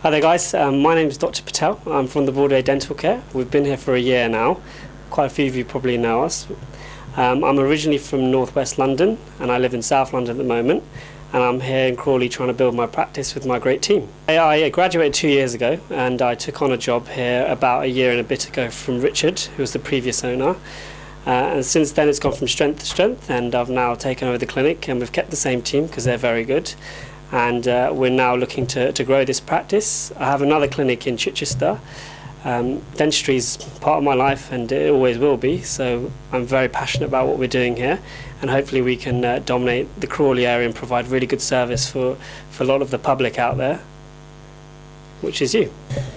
Hi there guys, my name is Dr. Patel. I'm from the Broadway Dental Care. We've been here for a year now. Quite a few of you probably know us. I'm originally from northwest London and I live in South London at the moment, and I'm here in Crawley trying to build my practice with my great team. I graduated 2 years ago and I took on a job here about a year and a bit ago from Richard, who was the previous owner. And since then it's gone from strength to strength, and I've now taken over the clinic, and we've kept the same team because they're very good. And we're now looking to grow this practice. I have another clinic in Chichester. Dentistry is part of my life and it always will be, so I'm very passionate about what we're doing here, and hopefully we can dominate the Crawley area and provide really good service for a lot of the public out there, which is you.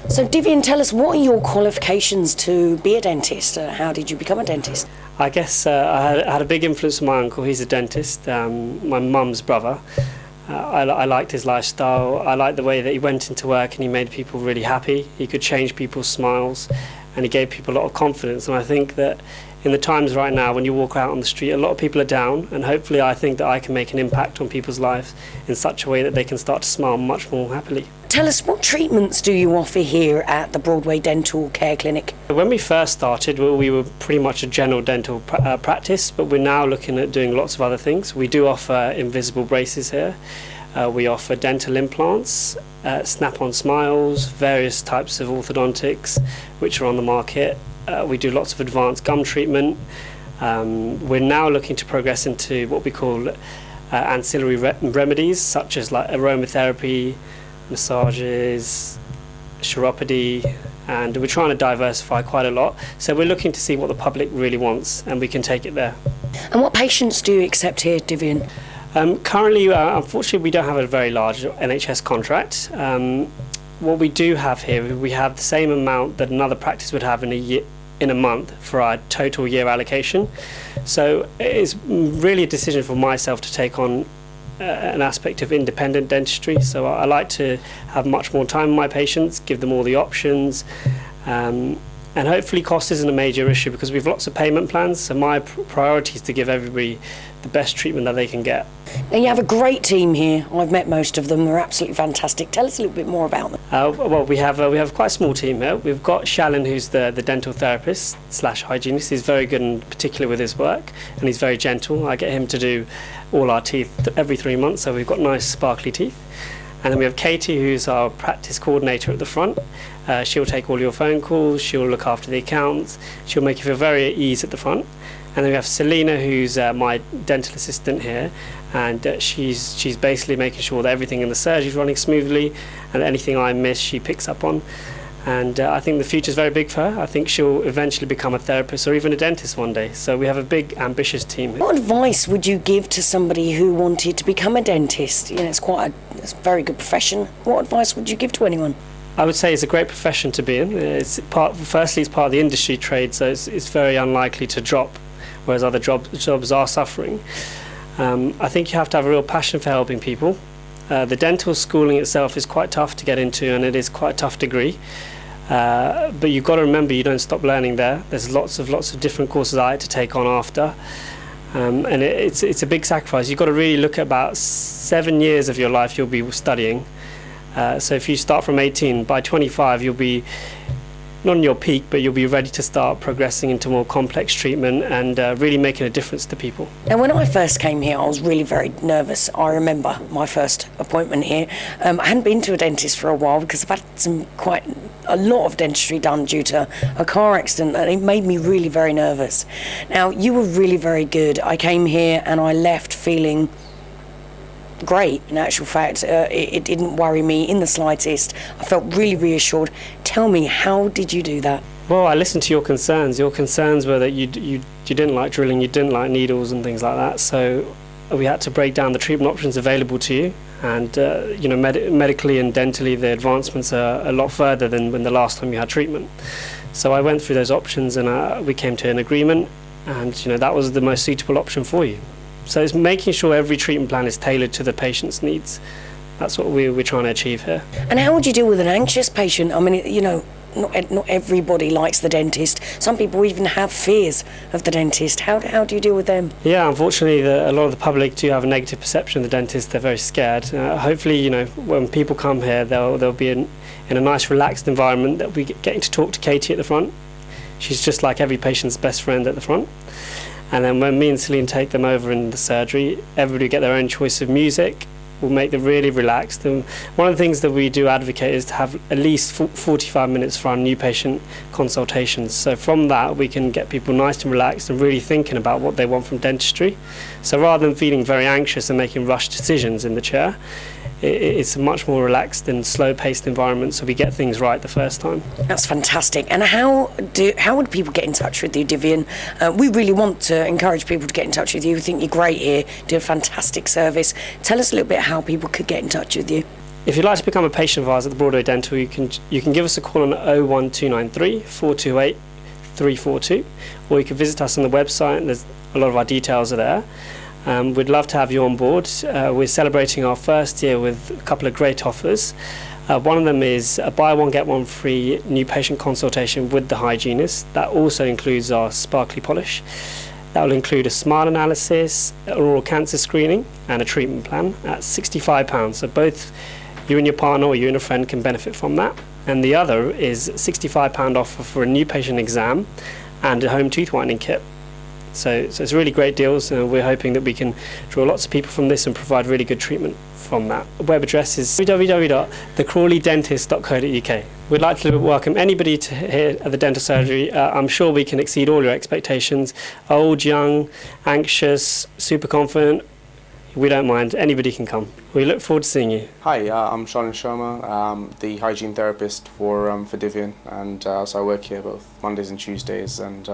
So Divian, tell us, what are your qualifications to be a dentist? How did you become a dentist? I guess I had a big influence from my uncle. He's a dentist, my mum's brother. I liked his lifestyle. I liked the way that he went into work and he made people really happy. He could change people's smiles and he gave people a lot of confidence. And I think that in the times right now when you walk out on the street, a lot of people are down, and hopefully I think that I can make an impact on people's lives in such a way that they can start to smile much more happily. Tell us, what treatments do you offer here at the Broadway Dental Care Clinic? When we first started, we were pretty much a general dental practice, but we're now looking at doing lots of other things. We do offer invisible braces here. We offer dental implants, snap-on smiles, various types of orthodontics which are on the market. We do lots of advanced gum treatment. We're now looking to progress into what we call ancillary remedies, such as like aromatherapy, massages, chiropody, and we're trying to diversify quite a lot. So we're looking to see what the public really wants, and we can take it there. And what patients do you accept here, Divian? Currently, unfortunately, we don't have a very large NHS contract. What we do have here, we have the same amount that another practice would have in a month for our total year allocation. So it's really a decision for myself to take on an aspect of independent dentistry. So I like to have much more time with my patients, give them all the options, and hopefully cost isn't a major issue because we have lots of payment plans. So my priority is to give everybody the best treatment that they can get. Now, you have a great team here. I've met most of them. They're absolutely fantastic. Tell us a little bit more about them. Well, we have quite a small team here. We've got Shalin, who's the dental therapist / hygienist. He's very good in particular with his work, and he's very gentle. I get him to do all our teeth every 3 months, so we've got nice sparkly teeth. And then we have Katie, who's our practice coordinator at the front. She'll take all your phone calls, she'll look after the accounts, she'll make you feel very at ease at the front. And then we have Selena, who's my dental assistant here, and she's basically making sure that everything in the surgery is running smoothly, and anything I miss she picks up on. And I think the future's very big for her. I think she'll eventually become a therapist or even a dentist one day. So we have a big, ambitious team here. What advice would you give to somebody who wanted to become a dentist? You know, it's a very good profession. What advice would you give to anyone? I would say it's a great profession to be in. Firstly, it's part of the industry trade, so it's very unlikely to drop, whereas other jobs are suffering. I think you have to have a real passion for helping people. The dental schooling itself is quite tough to get into, and it is quite a tough degree. But you've got to remember, you don't stop learning there. There's lots of different courses I had to take on after. And it's a big sacrifice. You've got to really look at about 7 years of your life you'll be studying. So if you start from 18, by 25 you'll be not in your peak, but you'll be ready to start progressing into more complex treatment and really making a difference to people. Now, when I first came here, I was really very nervous. I remember my first appointment here. I hadn't been to a dentist for a while because I've had quite a lot of dentistry done due to a car accident, and it made me really very nervous. Now, you were really very good. I came here and I left feeling great. In actual fact, it didn't worry me in the slightest. I felt really reassured. Tell me, how did you do that? Well, I listened to your concerns. Your concerns were that you didn't like drilling, you didn't like needles and things like that. So we had to break down the treatment options available to you. And medically and dentally, the advancements are a lot further than when the last time you had treatment. So I went through those options, and we came to an agreement, and that was the most suitable option for you. So it's making sure every treatment plan is tailored to the patient's needs. That's what we're trying to achieve here. And how would you deal with an anxious patient? I mean, not everybody likes the dentist. Some people even have fears of the dentist. How do you deal with them? Yeah, unfortunately, a lot of the public do have a negative perception of the dentist. They're very scared. Hopefully, when people come here, they'll be in a nice, relaxed environment. That we getting to talk to Katie at the front. She's just like every patient's best friend at the front. And then when me and Shalin take them over in the surgery, everybody get their own choice of music. We'll make them really relaxed. And one of the things that we do advocate is to have at least 45 minutes for our new patient consultations. So from that, we can get people nice and relaxed and really thinking about what they want from dentistry. So rather than feeling very anxious and making rushed decisions in the chair, it's a much more relaxed and slow-paced environment, so we get things right the first time. That's fantastic. And how would people get in touch with you, Divian? We really want to encourage people to get in touch with you. We think you're great here, do a fantastic service. Tell us a little bit how people could get in touch with you. If you'd like to become a patient of ours at the Broadway Dental, you can give us a call on 01293 428 342, or you can visit us on the website, and there's a lot of our details are there. We'd love to have you on board. We're celebrating our first year with a couple of great offers. One of them is a buy one get one free new patient consultation with the hygienist. That also includes our sparkly polish. That will include a smile analysis, an oral cancer screening and a treatment plan at £65. So both you and your partner or you and a friend can benefit from that. And the other is £65 offer for a new patient exam and a home tooth whitening kit. So it's really great deals, and we're hoping that we can draw lots of people from this and provide really good treatment from that. Web address is www.thecrawleydentist.co.uk. We'd like to welcome anybody to here at the dental surgery. I'm sure we can exceed all your expectations. Old, young, anxious, super confident. We don't mind. Anybody can come. We look forward to seeing you. Hi, I'm Shalin Sharma. I'm the hygiene therapist for Divian, and so I work here both Mondays and Tuesdays and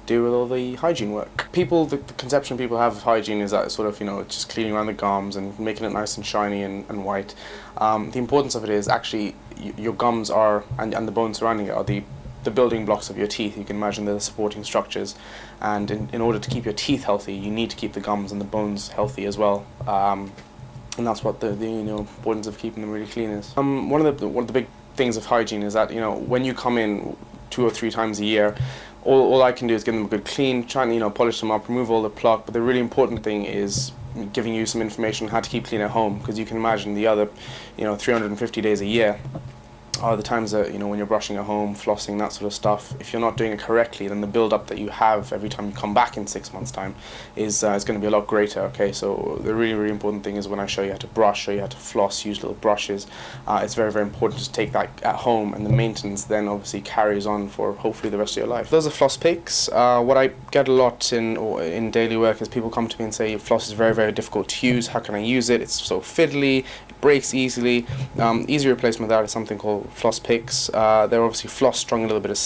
deal with all the hygiene work. The conception people have of hygiene is that it's sort of, just cleaning around the gums and making it nice and shiny and white. The importance of it is actually your gums are, and the bones surrounding it are the building blocks of your teeth. You can imagine they're the supporting structures, and in order to keep your teeth healthy, you need to keep the gums and the bones healthy as well. And that's what the importance of keeping them really clean is. One of the big things of hygiene is that when you come in 2 or 3 times a year, all I can do is give them a good clean, try and polish them up, remove all the plaque. But the really important thing is giving you some information on how to keep clean at home, because you can imagine the other 350 days a year are the times that when you're brushing at home, flossing, that sort of stuff. If you're not doing it correctly, then the build-up that you have every time you come back in 6 months' time is going to be a lot greater. Okay, so the really, really important thing is when I show you how to brush, show you how to floss, use little brushes. It's very, very important to take that at home, and the maintenance then obviously carries on for hopefully the rest of your life. Those are Floss Picks. What I get a lot in daily work is people come to me and say floss is very, very difficult to use. How can I use it? It's so fiddly. Breaks easily. Easy replacement of that is something called Floss Picks. They're obviously floss strung, a little bit of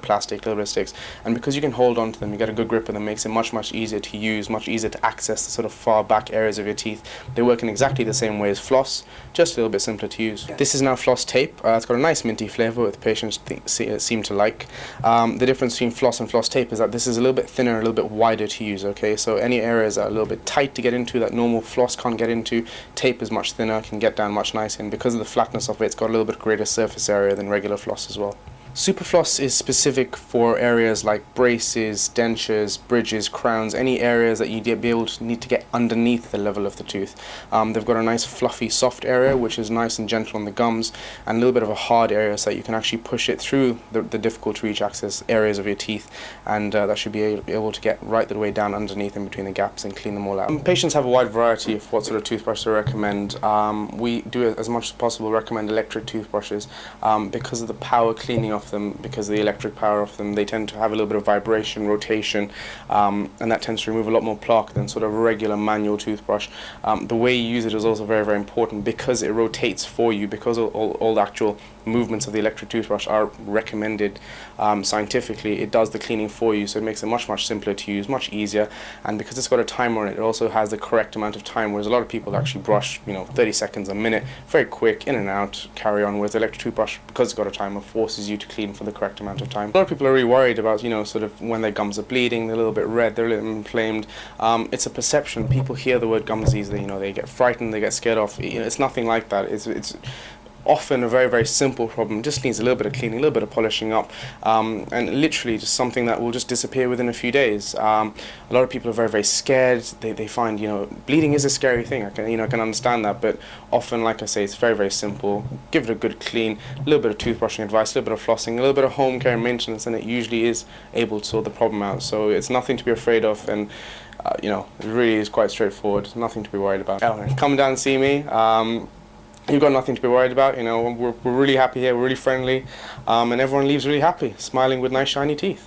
plastic, a little bit of sticks, and because you can hold on to them, you get a good grip of them. Makes it much easier to use, much easier to access the sort of far back areas of your teeth. They work in exactly the same way as floss, just a little bit simpler to use. This is now floss tape. It's got a nice minty flavour, which patients seem to like. The difference between floss and floss tape is that this is a little bit thinner, a little bit wider to use. Okay, so any areas that are a little bit tight to get into that normal floss can't get into, tape is much thinner, can get down much nicer, and because of the flatness of it, it's got a little bit greater surface area than regular floss as well. Superfloss is specific for areas like braces, dentures, bridges, crowns, any areas that you'd be able to need to get underneath the level of the tooth. They've got a nice fluffy soft area which is nice and gentle on the gums, and a little bit of a hard area so that you can actually push it through the difficult to reach access areas of your teeth, and that should be able to get right the way down underneath in between the gaps and clean them all out. Patients have a wide variety of what sort of toothbrush to recommend. We do as much as possible recommend electric toothbrushes because of the power cleaning of them, because of the electric power of them. They tend to have a little bit of vibration, rotation, and that tends to remove a lot more plaque than sort of a regular manual toothbrush. The way you use it is also very, very important because it rotates for you, because all the actual movements of the electric toothbrush are recommended scientifically. It does the cleaning for you, so it makes it much simpler to use, much easier, and because it's got a timer on it, it also has the correct amount of time, whereas a lot of people actually brush 30 seconds a minute, very quick, in and out, carry on, whereas the electric toothbrush, because it's got a timer, forces you to clean for the correct amount of time. A lot of people are really worried about sort of when their gums are bleeding, they're a little bit red, they're a little inflamed. It's a perception. People hear the word gums easily, they get frightened, they get scared off. It's nothing like that. It's often a very, very simple problem, just needs a little bit of cleaning, a little bit of polishing up, and literally just something that will just disappear within a few days. A lot of people are very, very scared. They find, bleeding is a scary thing. I can understand that, but often, like I say, it's very, very simple. Give it a good clean, a little bit of toothbrushing advice, a little bit of flossing, a little bit of home care and maintenance, and it usually is able to sort the problem out. So it's nothing to be afraid of, and it really is quite straightforward. Nothing to be worried about. Come down and see me. You've got nothing to be worried about. We're really happy here. We're really friendly, and everyone leaves really happy, smiling with nice shiny teeth.